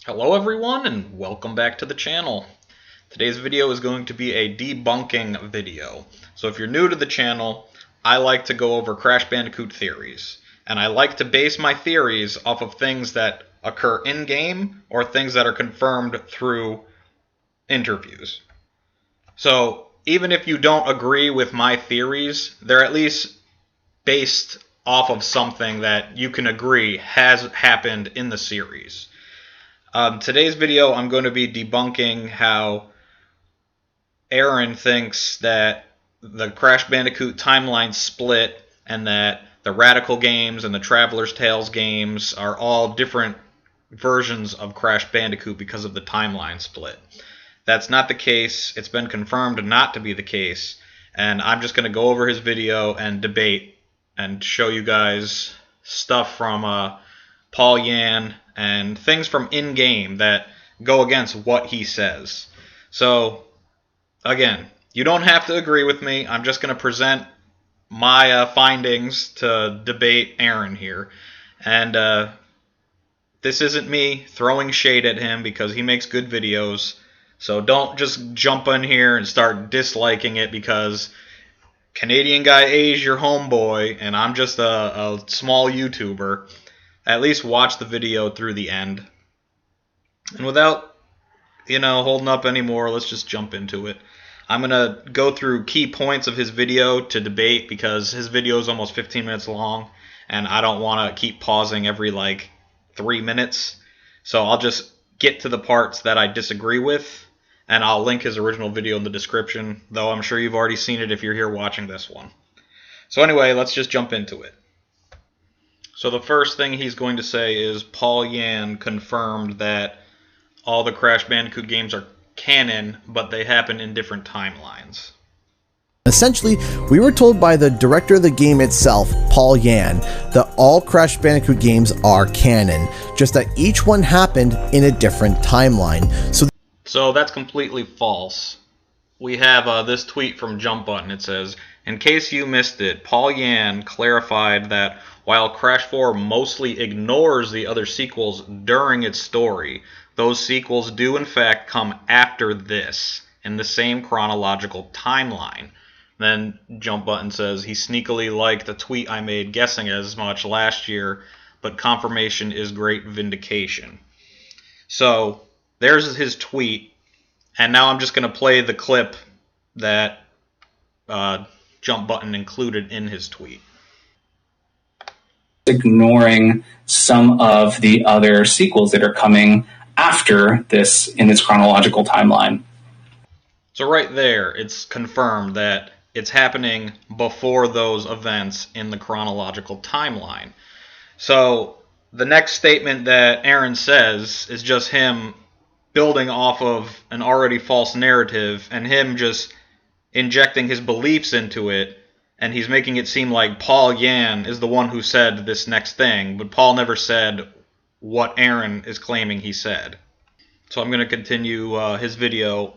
Hello everyone and welcome back to the channel. Today's video is going to be a debunking video. So if you're new to the channel, I like to go over Crash Bandicoot theories. And I like to base my theories off of things that occur in-game or things that are confirmed through interviews. So even if you don't agree with my theories, they're at least based off of something that you can agree has happened in the series. Today's video, I'm going to be debunking how Aaron thinks that the Crash Bandicoot timeline split and that the Radical games and the Traveler's Tales games are all different versions of Crash Bandicoot because of the timeline split. That's not the case. It's been confirmed not to be the case. And I'm just going to go over his video and debate and show you guys stuff from Paul Yan and things from in-game that go against what he says. So, again, you don't have to agree with me. I'm just going to present my findings to debate Aaron here. And this isn't me throwing shade at him because he makes good videos. So don't just jump in here and start disliking it because Canadian Guy Eh is your homeboy and I'm just a small YouTuber. At least watch the video through the end. And without, holding up anymore, let's just jump into it. I'm going to go through key points of his video to debate because his video is almost 15 minutes long and I don't want to keep pausing every 3 minutes. So I'll just get to the parts that I disagree with and I'll link his original video in the description, though I'm sure you've already seen it if you're here watching this one. So anyway, let's just jump into it. So the first thing he's going to say is Paul Yan confirmed that all the Crash Bandicoot games are canon, but they happen in different timelines. Essentially, we were told by the director of the game itself, Paul Yan, that all Crash Bandicoot games are canon, just that each one happened in a different timeline. So that's completely false. We have this tweet from Jumpbutton. It says, "In case you missed it, Paul Yan clarified that while Crash 4 mostly ignores the other sequels during its story, those sequels do in fact come after this, in the same chronological timeline." Then Jumpbutton says, "He sneakily liked a tweet I made guessing as much last year, but confirmation is great vindication." So there's his tweet, and now I'm just going to play the clip that Jumpbutton included in his tweet. Ignoring some of the other sequels that are coming after this in this chronological timeline. So right there, it's confirmed that it's happening before those events in the chronological timeline. So the next statement that Aaron says is just him building off of an already false narrative and him just injecting his beliefs into it, and he's making it seem like Paul Yan is the one who said this next thing, but Paul never said what Aaron is claiming he said. So I'm going to continue his video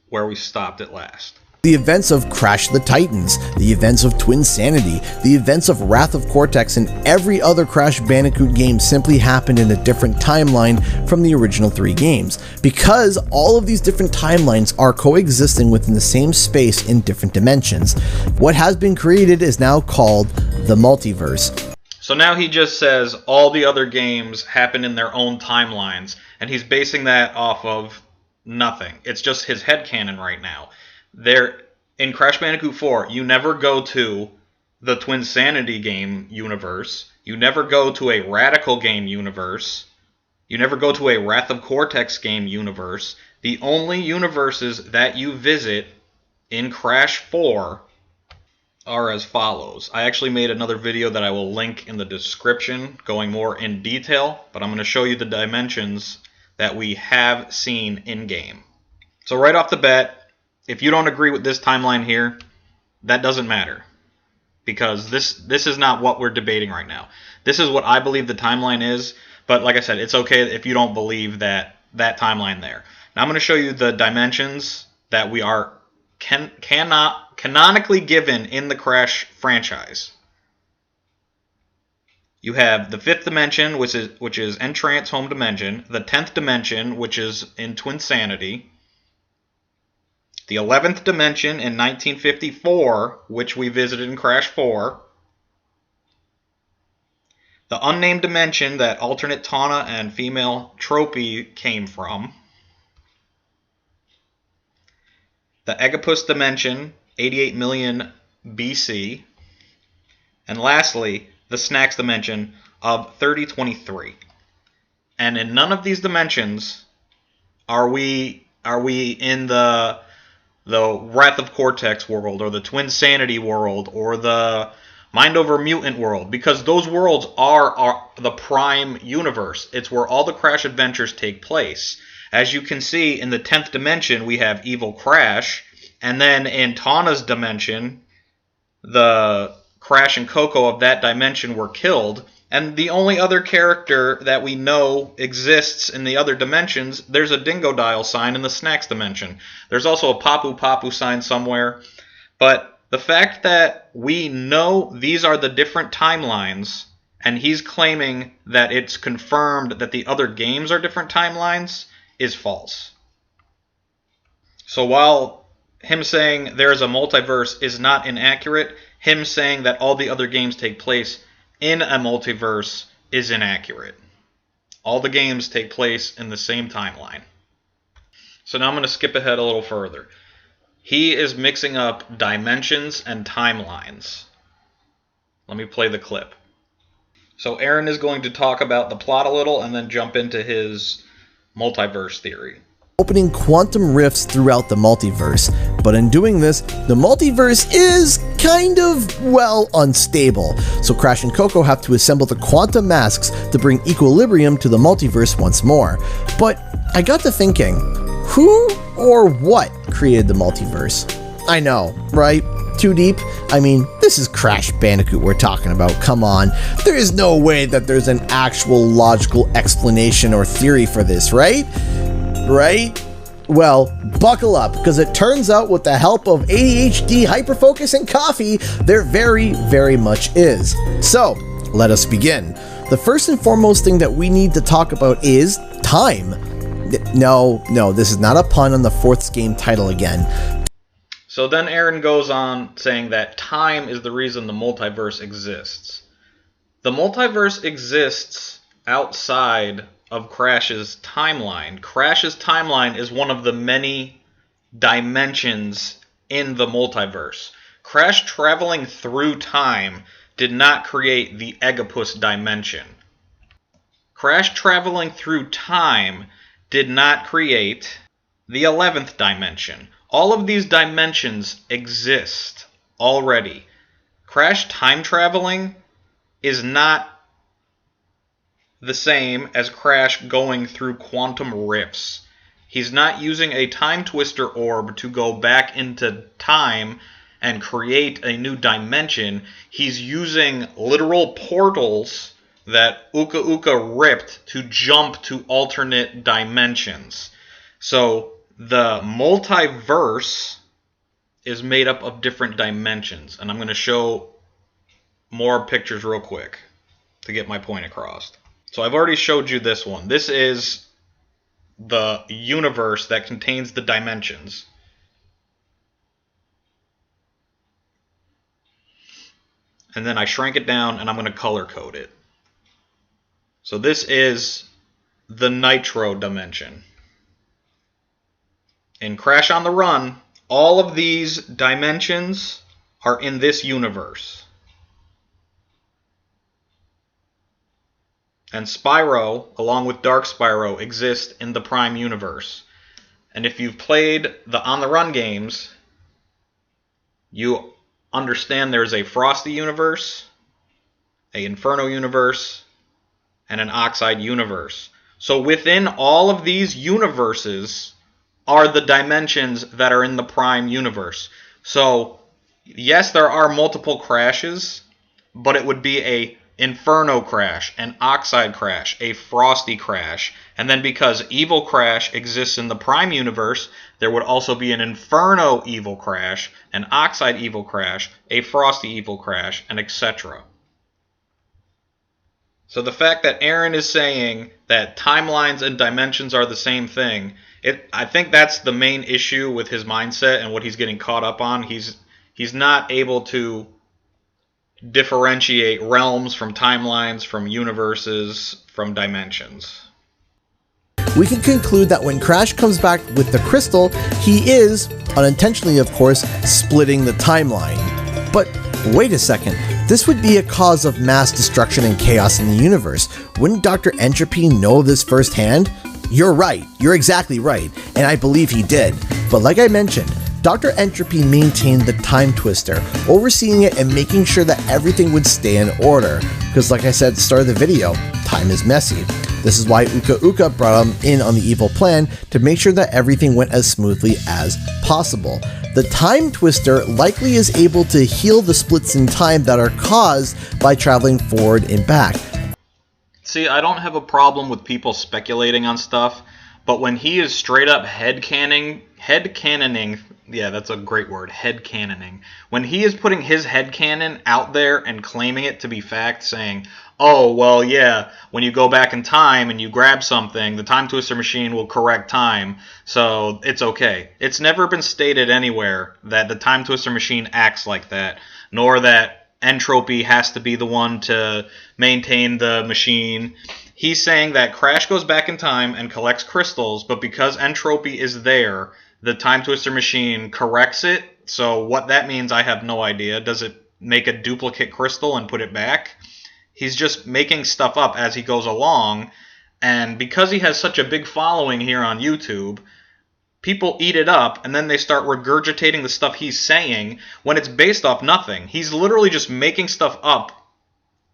where we stopped at last. The events of Crash the Titans, the events of Twinsanity, the events of Wrath of Cortex, and every other Crash Bandicoot game simply happened in a different timeline from the original 3 games, because all of these different timelines are coexisting within the same space in different dimensions. What has been created is now called the Multiverse. So now he just says all the other games happen in their own timelines, and he's basing that off of nothing. It's just his headcanon right now. In Crash Bandicoot 4, you never go to the Twinsanity game universe. You never go to a Radical game universe. You never go to a Wrath of Cortex game universe. The only universes that you visit in Crash 4 are as follows. I actually made another video that I will link in the description going more in detail, but I'm going to show you the dimensions that we have seen in-game. So right off the bat, if you don't agree with this timeline here, that doesn't matter, because this is not what we're debating right now. This is what I believe the timeline is, but like I said, it's okay if you don't believe that timeline there. Now I'm going to show you the dimensions that we are canonically given in the Crash franchise. You have the 5th dimension, which is Entrance Home Dimension, the 10th dimension, which is in Twinsanity, the 11th dimension in 1954, which we visited in Crash 4, the unnamed dimension that alternate Tawna and female Entropy came from, the Egipus dimension, 88 million BC, and lastly, the Snacks dimension of 3023. And in none of these dimensions are we in the Wrath of Cortex world, or the Twinsanity world, or the Mind Over Mutant world, because those worlds are the prime universe. It's where all the Crash adventures take place. As you can see, in the 10th dimension, we have Evil Crash, and then in Tawna's dimension, the Crash and Coco of that dimension were killed, and the only other character that we know exists in the other dimensions, there's a Dingodile sign in the Snacks dimension. There's also a Papu Papu sign somewhere, but the fact that we know these are the different timelines, and he's claiming that it's confirmed that the other games are different timelines, is false. So while him saying there's a multiverse is not inaccurate, him saying that all the other games take place in a multiverse is inaccurate. All the games take place in the same timeline. So now I'm going to skip ahead a little further. He is mixing up dimensions and timelines. Let me play the clip. So Aaron is going to talk about the plot a little and then jump into his multiverse theory. Opening quantum rifts throughout the multiverse, but in doing this, the multiverse is kind of, well, unstable. So Crash and Coco have to assemble the quantum masks to bring equilibrium to the multiverse once more. But I got to thinking, who or what created the multiverse? I know, right? Too deep? I mean, this is Crash Bandicoot we're talking about, come on. There is no way that there's an actual logical explanation or theory for this, right? Right? Well, buckle up, because it turns out with the help of ADHD, hyperfocus, and coffee, there very, very much is. So, let us begin. The first and foremost thing that we need to talk about is time. No, this is not a pun on the 4th game title again. So then Aaron goes on saying that time is the reason the multiverse exists. The multiverse exists outside of Crash's timeline. Crash's timeline is one of the many dimensions in the multiverse. Crash traveling through time did not create the Egipus dimension. Crash traveling through time did not create the 11th dimension. All of these dimensions exist already. Crash time traveling is not the same as Crash going through quantum rifts. He's not using a time twister orb to go back into time and create a new dimension. He's using literal portals that Uka Uka ripped to jump to alternate dimensions. So the multiverse is made up of different dimensions, and I'm going to show more pictures real quick to get my point across. So I've already showed you this one. This is the universe that contains the dimensions. And then I shrank it down and I'm going to color code it. So this is the Nitro dimension. In Crash on the Run, all of these dimensions are in this universe. And Spyro, along with Dark Spyro, exist in the Prime universe. And if you've played the On the Run games, you understand there's a Frosty universe, a Inferno universe, and an Oxide universe. So within all of these universes are the dimensions that are in the Prime universe. So yes, there are multiple Crashes, but it would be a Inferno Crash, an Oxide Crash, a Frosty Crash, and then because Evil Crash exists in the Prime universe, there would also be an Inferno Evil Crash, an Oxide Evil Crash, a Frosty Evil Crash, and etc. So the fact that Aaron is saying that timelines and dimensions are the same thing, I think that's the main issue with his mindset and what he's getting caught up on. He's not able to differentiate realms from timelines, from universes, from dimensions. We can conclude that when Crash comes back with the crystal, he is, unintentionally of course, splitting the timeline. But wait a second, this would be a cause of mass destruction and chaos in the universe. Wouldn't Dr. Entropy know this firsthand? You're right, you're exactly right, and I believe he did. But like I mentioned, Dr. Entropy maintained the Time Twister, overseeing it and making sure that everything would stay in order. Because like I said at the start of the video, time is messy. This is why Uka Uka brought him in on the evil plan, to make sure that everything went as smoothly as possible. The Time Twister likely is able to heal the splits in time that are caused by traveling forward and back. See, I don't have a problem with people speculating on stuff, but when he is straight up headcanoning, yeah, that's a great word, headcanoning. When he is putting his headcanon out there and claiming it to be fact, saying, oh, well, yeah, when you go back in time and you grab something, the Time Twister machine will correct time, so it's okay. It's never been stated anywhere that the Time Twister machine acts like that, nor that Entropy has to be the one to maintain the machine. He's saying that Crash goes back in time and collects crystals, but because Entropy is there, the Time Twister machine corrects it. So what that means, I have no idea. Does it make a duplicate crystal and put it back? He's just making stuff up as he goes along, and because he has such a big following here on YouTube, people eat it up, and then they start regurgitating the stuff he's saying when it's based off nothing. He's literally just making stuff up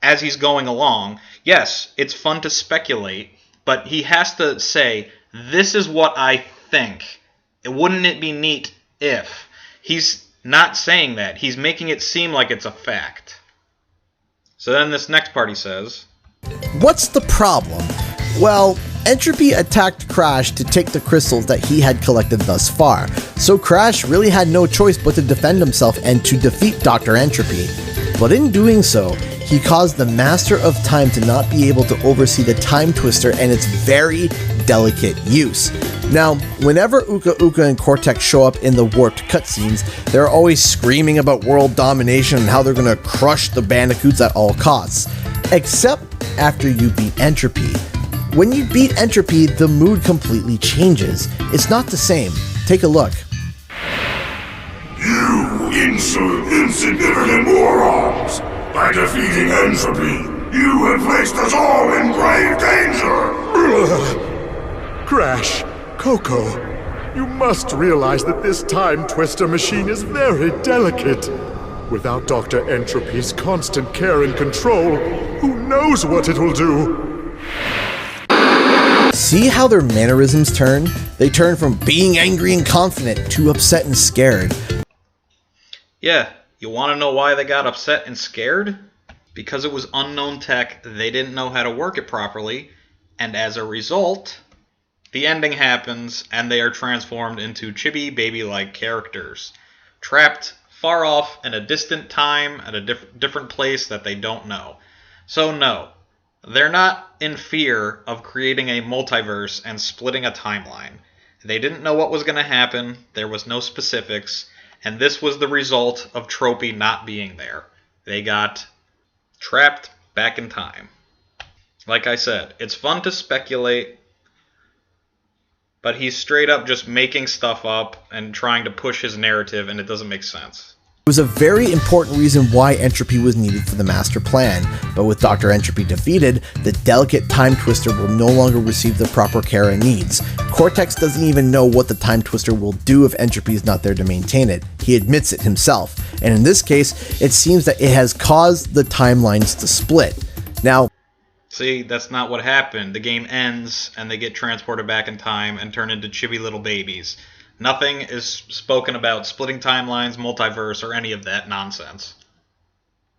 as he's going along. Yes, it's fun to speculate, but he has to say, this is what I think. Wouldn't it be neat if? He's not saying that. He's making it seem like it's a fact. So then this next part he says, what's the problem? Well, Entropy attacked Crash to take the crystals that he had collected thus far, so Crash really had no choice but to defend himself and to defeat Dr. Entropy. But in doing so, he caused the Master of Time to not be able to oversee the Time Twister and its very delicate use. Now, whenever Uka Uka and Cortex show up in the warped cutscenes, they're always screaming about world domination and how they're gonna crush the Bandicoots at all costs. Except after you beat Entropy. When you beat Entropy, the mood completely changes. It's not the same. Take a look. You insignificant morons! By defeating Entropy, you have placed us all in grave danger! Crash, Coco, you must realize that this Time Twister machine is very delicate. Without Dr. Entropy's constant care and control, who knows what it will do? See how their mannerisms turn? They turn from being angry and confident to upset and scared. Yeah, you want to know why they got upset and scared? Because it was unknown tech, they didn't know how to work it properly, and as a result, the ending happens and they are transformed into chibi baby-like characters, trapped far off in a distant time at a different place that they don't know. So no, they're not in fear of creating a multiverse and splitting a timeline. They didn't know what was going to happen, there was no specifics, and this was the result of Tropy not being there. They got trapped back in time. Like I said, it's fun to speculate, but he's straight up just making stuff up and trying to push his narrative, and it doesn't make sense. It was a very important reason why Entropy was needed for the master plan, but with Dr. Entropy defeated, the delicate Time Twister will no longer receive the proper care it needs. Cortex doesn't even know what the Time Twister will do if Entropy is not there to maintain it. He admits it himself, and in this case, it seems that it has caused the timelines to split. Now, see, that's not what happened. The game ends, and they get transported back in time and turn into chibi little babies. Nothing is spoken about splitting timelines, multiverse, or any of that nonsense.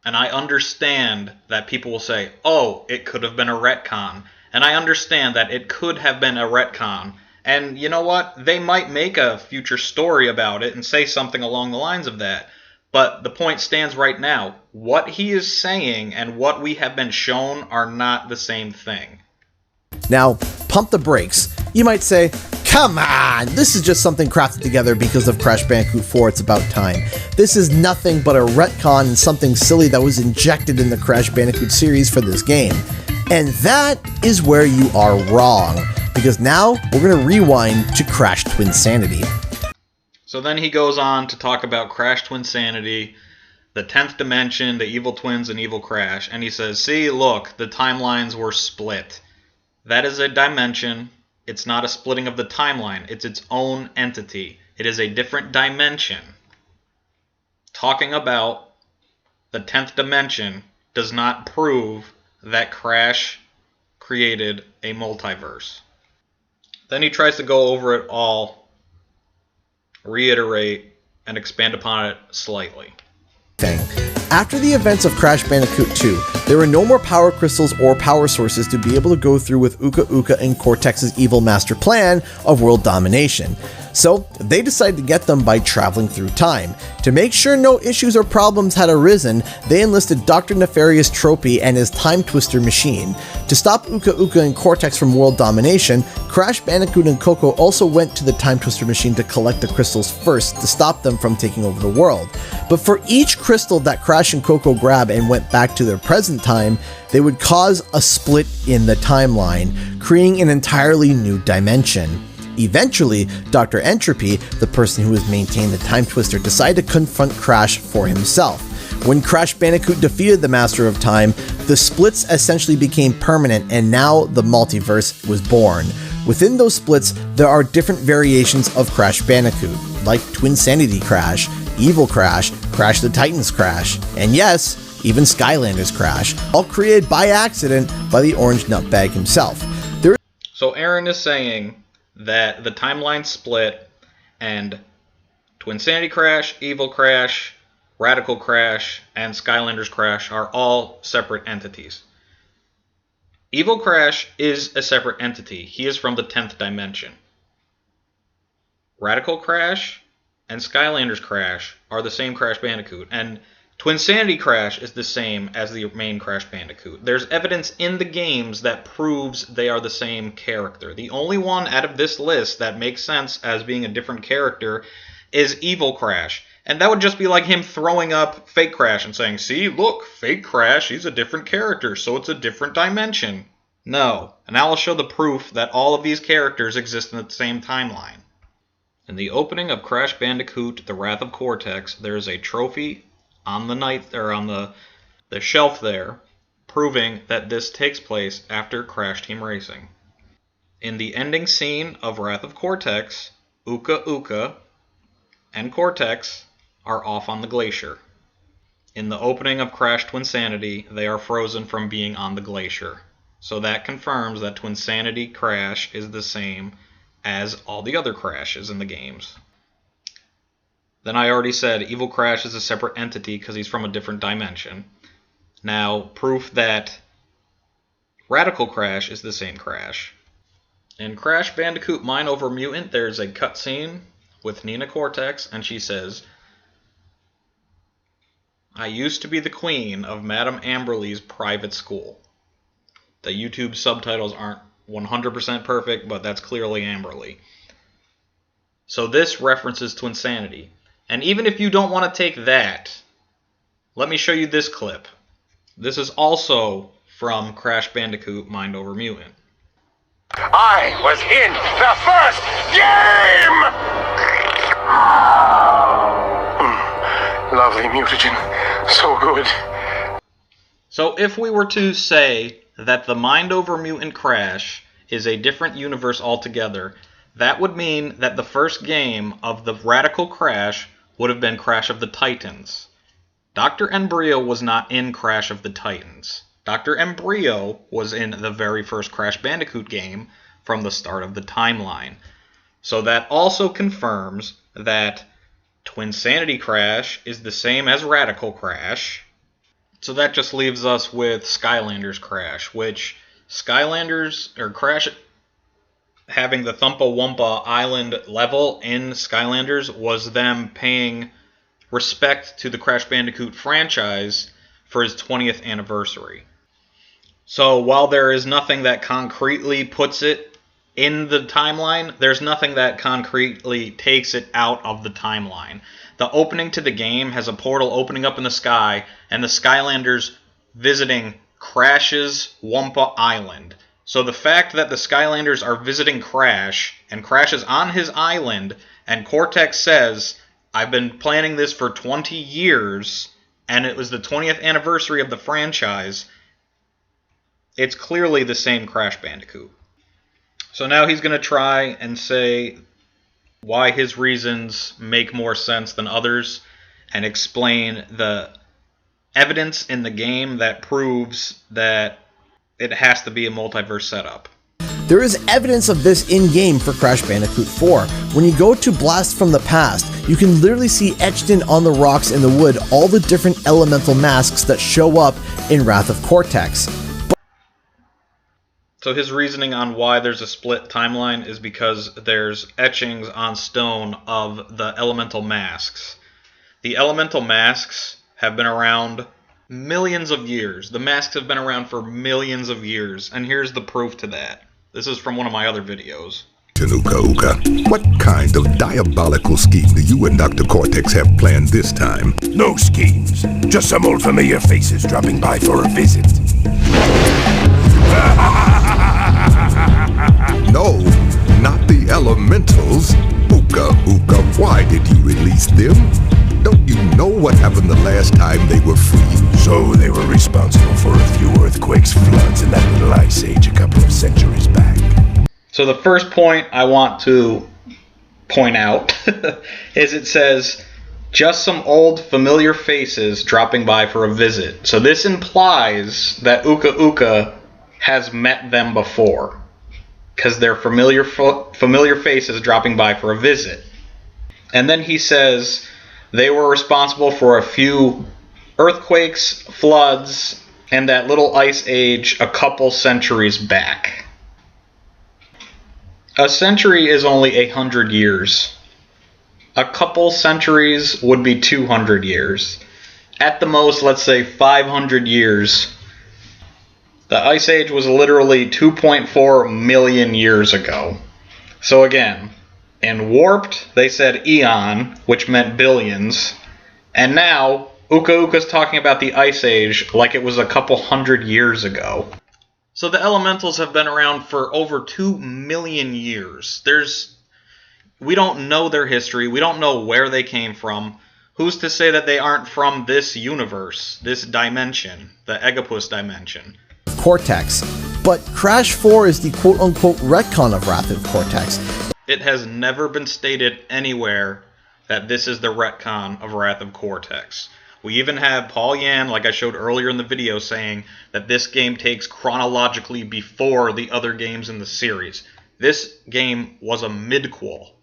And I understand that people will say, oh, it could have been a retcon. And I understand that it could have been a retcon. And you know what? They might make a future story about it and say something along the lines of that. But the point stands right now. What he is saying and what we have been shown are not the same thing. Now, pump the brakes. You might say, come on, this is just something crafted together because of Crash Bandicoot 4, it's about time. This is nothing but a retcon and something silly that was injected in the Crash Bandicoot series for this game. And that is where you are wrong, because now we're going to rewind to Crash Twinsanity. So then he goes on to talk about Crash Twinsanity, the 10th dimension, the evil twins, and evil Crash. And he says, see, look, the timelines were split. That is a dimension. It's not a splitting of the timeline. It's its own entity. It is a different dimension. Talking about the 10th dimension does not prove that Crash created a multiverse. Then he tries to go over it all, reiterate, and expand upon it slightly. After the events of Crash Bandicoot 2, there were no more power crystals or power sources to be able to go through with Uka Uka and Cortex's evil master plan of world domination. So they decided to get them by traveling through time. To make sure no issues or problems had arisen, they enlisted Dr. Nefarious Tropy and his Time Twister machine. To stop Uka Uka and Cortex from world domination, Crash Bandicoot and Coco also went to the Time Twister machine to collect the crystals first to stop them from taking over the world. But for each crystal that Crash and Coco grabbed and went back to their present time, they would cause a split in the timeline, creating an entirely new dimension. Eventually, Dr. Entropy, the person who has maintained the Time Twister, decided to confront Crash for himself. When Crash Bandicoot defeated the Master of Time, the splits essentially became permanent, and now the multiverse was born. Within those splits, there are different variations of Crash Bandicoot, like Twinsanity Crash, Evil Crash, Crash the Titans Crash, and yes, even Skylanders Crash, all created by accident by the Orange Nutbag himself. So Aaron is saying that the timeline split and Twinsanity Crash, Evil Crash, Radical Crash, and Skylanders Crash are all separate entities. Evil Crash is a separate entity. He is from the 10th dimension. Radical Crash and Skylanders Crash are the same Crash Bandicoot, and Twinsanity Crash is the same as the main Crash Bandicoot. There's evidence in the games that proves they are the same character. The only one out of this list that makes sense as being a different character is Evil Crash. And that would just be like him throwing up Fake Crash and saying, see, look, Fake Crash, he's a different character, so it's a different dimension. No. And now I'll show the proof that all of these characters exist in the same timeline. In the opening of Crash Bandicoot, The Wrath of Cortex, there is a trophy on the shelf there, proving that this takes place after Crash Team Racing. In the ending scene of Wrath of Cortex, Uka Uka and Cortex are off on the glacier. In the opening of Crash Twinsanity, they are frozen from being on the glacier. So that confirms that Twinsanity Crash is the same as all the other Crashes in the games. Then I already said Evil Crash is a separate entity because he's from a different dimension. Now, proof that Radical Crash is the same Crash. In Crash Bandicoot Mind Over Mutant, there's a cutscene with Nina Cortex, and she says, I used to be the queen of Madame Amberly's private school. The YouTube subtitles aren't 100% perfect, but that's clearly Amberly. So this references Twinsanity. And even if you don't want to take that, let me show you this clip. This is also from Crash Bandicoot Mind Over Mutant. I was in the first game! Lovely mutagen. So good. So if we were to say that the Mind Over Mutant Crash is a different universe altogether, that would mean that the first game of the Radical Crash would have been Crash of the Titans. Dr. Embryo was not in Crash of the Titans. Dr. Embryo was in the very first Crash Bandicoot game from the start of the timeline. So that also confirms that Twinsanity Crash is the same as Radical Crash. So that just leaves us with Skylanders Crash, which Crash having the Thumpa Wumpa Island level in Skylanders was them paying respect to the Crash Bandicoot franchise for his 20th anniversary. So while there is nothing that concretely puts it in the timeline, there's nothing that concretely takes it out of the timeline. The opening to the game has a portal opening up in the sky, and the Skylanders visiting Crash's Wumpa Island. So the fact that the Skylanders are visiting Crash, and Crash is on his island, and Cortex says, I've been planning this for 20 years, and it was the 20th anniversary of the franchise, it's clearly the same Crash Bandicoot. So now he's going to try and say why his reasons make more sense than others, and explain the evidence in the game that proves that it has to be a multiverse setup. There is evidence of this in-game for Crash Bandicoot 4. When you go to Blast from the Past, you can literally see etched in on the rocks in the wood all the different elemental masks that show up in Wrath of Cortex. So his reasoning on why there's a split timeline is because there's etchings on stone of the elemental masks. The elemental masks have been around millions of years. The masks have been around for millions of years, and here's the proof to that. This is from one of my other videos. Uka Uka, what kind of diabolical scheme do you and Dr. Cortex have planned this time? No schemes, just some old familiar faces dropping by for a visit. No, not the elementals. Uka Uka, why did you release them? Don't you know what happened the last time they were free? So they were responsible for a few earthquakes, floods, and that little ice age a couple of centuries back. So the first point I want to point out is it says, just some old familiar faces dropping by for a visit. So this implies that Uka Uka has met them before, because they're familiar faces dropping by for a visit. And then he says they were responsible for a few earthquakes, floods, and that little ice age a couple centuries back. A century is only 100 years. A couple centuries would be 200 years. At the most, let's say 500 years. The Ice Age was literally 2.4 million years ago. So again, in Warped, they said eon, which meant billions. And now, Uka Uka's talking about the Ice Age like it was a couple hundred years ago. So the elementals have been around for over 2 million years. We don't know their history. We don't know where they came from. Who's to say that they aren't from this universe, this dimension, the Oedipus dimension? Cortex. But Crash 4 is the quote-unquote retcon of Wrath of Cortex. It has never been stated anywhere that this is the retcon of Wrath of Cortex. We even have Paul Yan, like I showed earlier in the video, saying that this game takes chronologically before the other games in the series. This game was a midquel.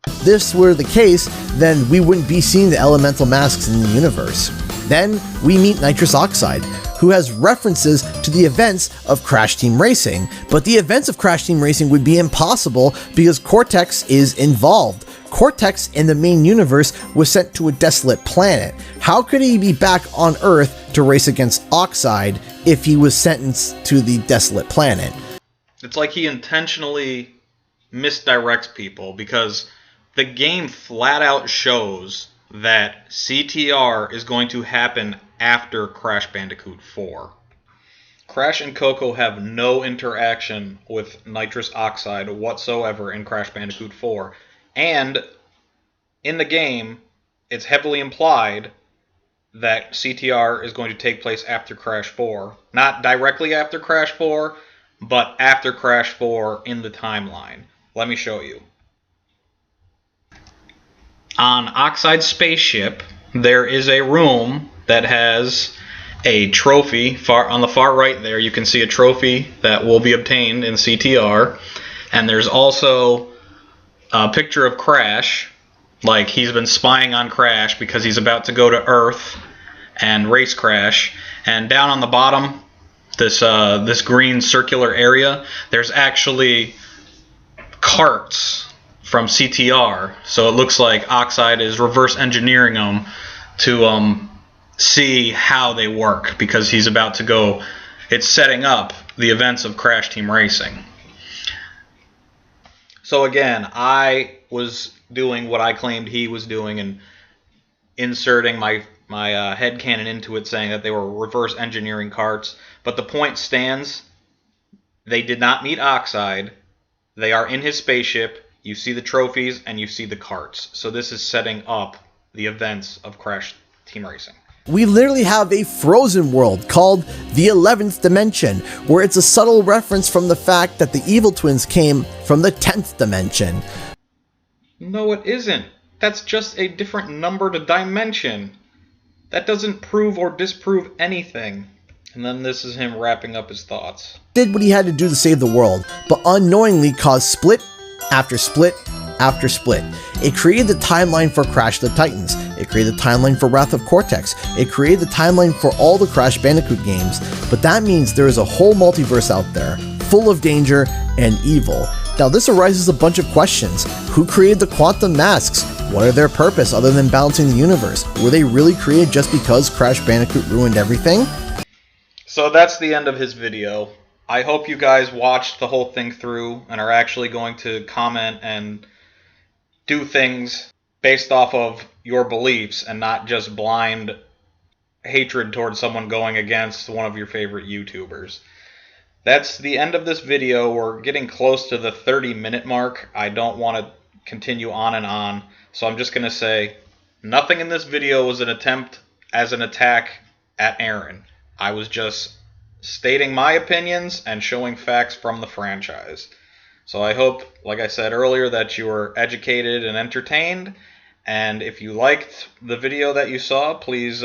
If this were the case, then we wouldn't be seeing the elemental masks in the universe. Then we meet Nitrous Oxide, who has references to the events of Crash Team Racing, but the events of Crash Team Racing would be impossible because Cortex is involved. Cortex in the main universe was sent to a desolate planet. How could he be back on Earth to race against Oxide if he was sentenced to the desolate planet? It's like he intentionally misdirects people, because the game flat out shows that CTR is going to happen after Crash Bandicoot 4. Crash and Coco have no interaction with Nitrous Oxide whatsoever in Crash Bandicoot 4. And in the game, it's heavily implied that CTR is going to take place after Crash 4. Not directly after Crash 4, but after Crash 4 in the timeline. Let me show you. On Oxide's spaceship, there is a room that has a trophy. On the far right there, you can see a trophy that will be obtained in CTR. And there's also a picture of Crash, like he's been spying on Crash because he's about to go to Earth and race Crash. And down on the bottom, this green circular area, there's actually carts from CTR. So it looks like Oxide is reverse engineering them to see how they work, because he's about to go. It's setting up the events of Crash Team Racing. So again, I was doing what I claimed he was doing and inserting my headcanon into it, saying that they were reverse engineering carts. But the point stands. They did not meet Oxide. They are in his spaceship. You see the trophies and you see the carts. So this is setting up the events of Crash Team Racing. We literally have a frozen world called the 11th Dimension, where it's a subtle reference from the fact that the evil twins came from the 10th dimension. No, it isn't. That's just a different numbered dimension. That doesn't prove or disprove anything. And then this is him wrapping up his thoughts. Did what he had to do to save the world, but unknowingly caused split after split after split. It created the timeline for Crash the Titans. It created the timeline for Wrath of Cortex. It created the timeline for all the Crash Bandicoot games. But that means there is a whole multiverse out there, full of danger and evil. Now this arises a bunch of questions. Who created the quantum masks? What are their purpose other than balancing the universe? Were they really created just because Crash Bandicoot ruined everything? So that's the end of his video. I hope you guys watched the whole thing through and are actually going to comment and do things based off of your beliefs and not just blind hatred towards someone going against one of your favorite YouTubers. That's the end of this video. We're getting close to the 30-minute mark. I don't want to continue on and on, so I'm just going to say nothing in this video was an attempt as an attack at Aaron. I was just stating my opinions and showing facts from the franchise. So I hope, like I said earlier, that you were educated and entertained. And if you liked the video that you saw, please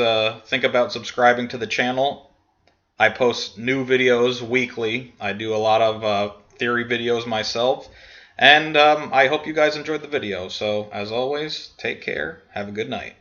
think about subscribing to the channel. I post new videos weekly. I do a lot of theory videos myself. And I hope you guys enjoyed the video. So, as always, take care. Have a good night.